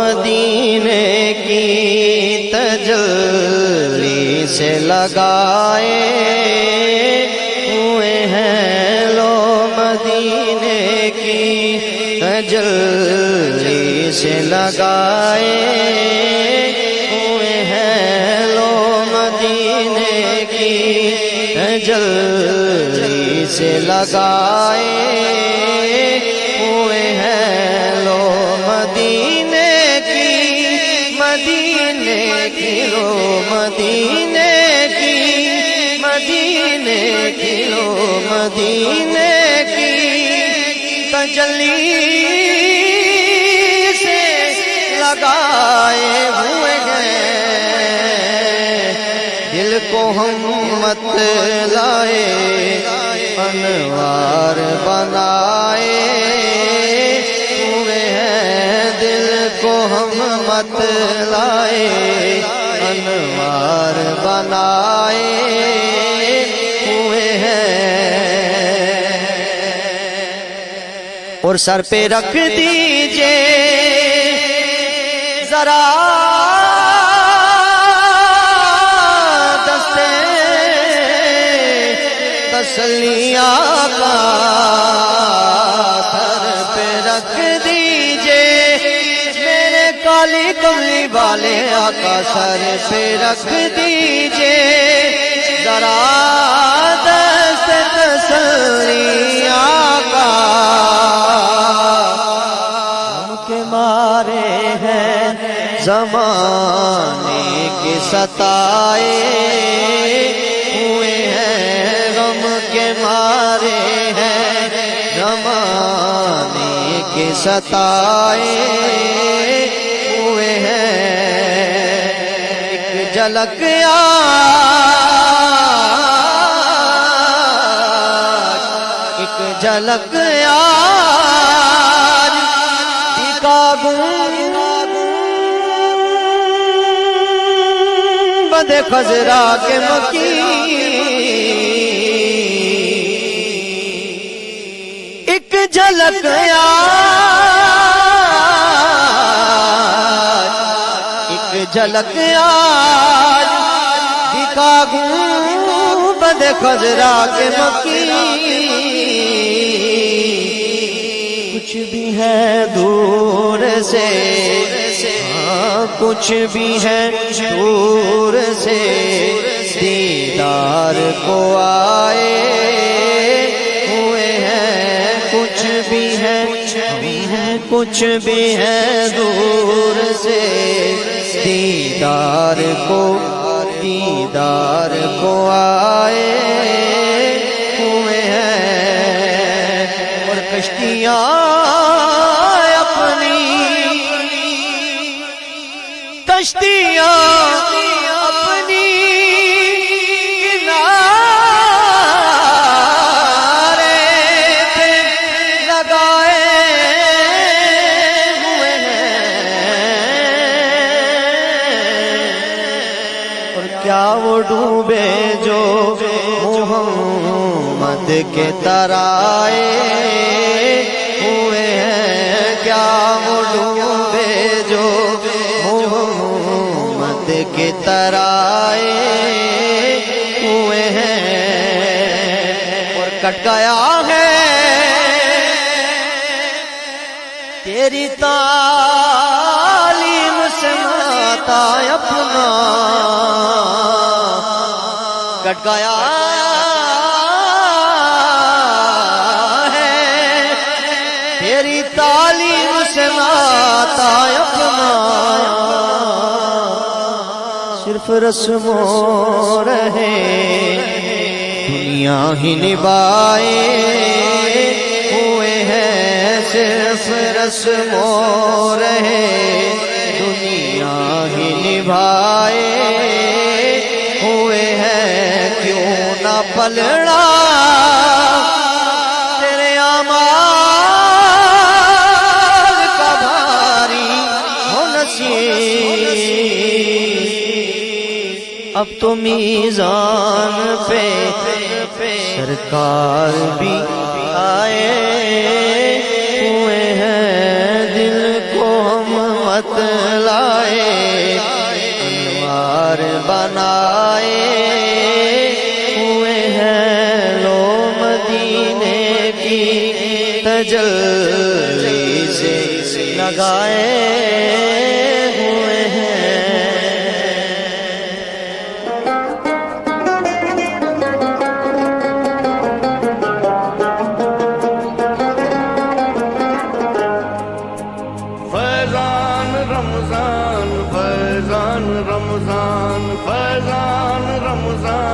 مدینے کی تجلی سے لگائے ہوئے ہیں، لو مدینے کی تجلی سے لگائے ہوئے ہیں، لو مدینے کی تجلی سے لگائے ہوئے ہیں، لو مدینے کی لو مدینے کی لو مدینے کی تجلی سے لگائے ہوئے ہیں، دل کو ہم مت لائے انوار بنائے ہوئے ہیں، دل کو ہم مت لائے انوار بنائے ہوئے ہیں، اور سر پہ رکھ دیجئے ذرا دستے تسلیاں کا، سر پہ رکھ دیجئے میرے کالی کملی والے آقا، سر پہ رکھ دیجئے ذرا دست تسلیاں کا، ہم کے مارے ہیں زمانے کے ستائے ہوئے ہیں، غم کے مارے ہیں زمانے کے ستائے ہوئے ہیں، ایک جھلک ایک جھلک دکھا گنبد خضرا کے مکی، ایک جھلک ایک جھلک دکھا گنبد خضرا کے مکی، کچھ بھی ہے دور سے، ہاں کچھ بھی ہے دور سے دیدار کو آئے ہوئے ہیں، کچھ بھی ہے دور سے دیدار کو آئے ہوئے ہیں، اور کشتیاں اپنی کنارے پہ لگائے ہوئے ہیں، اور کیا وہ ڈوبے جو محمد کے ترائے ہوئے ہیں، کیا وہ ڈوبے جو محمد کے ترائے ہوئے ہیں، اور کٹ گیا ہے تیری تعلیم سے ناتا اپنا، کٹ گیا ہے تیری تعلیم سے ناتا اپنا، صرف رسم و رہے دنیا ہی نبھائے ہوئے ہیں، صرف رسم و رہے دنیا ہی نبھائے ہوئے ہیں، کیوں نہ پلڑا تیرے اعمال کا بھاری ہو نصیب، اب تو میزان پہ سرکار بھی آئے ہوئے ہیں، دل کو ہم رحمت لائے انوار بنائے ہوئے ہیں لو مدینے کی تجلی سے لگائے ہوئے ہیں رمضان فیضان رمضان فیضان رمضان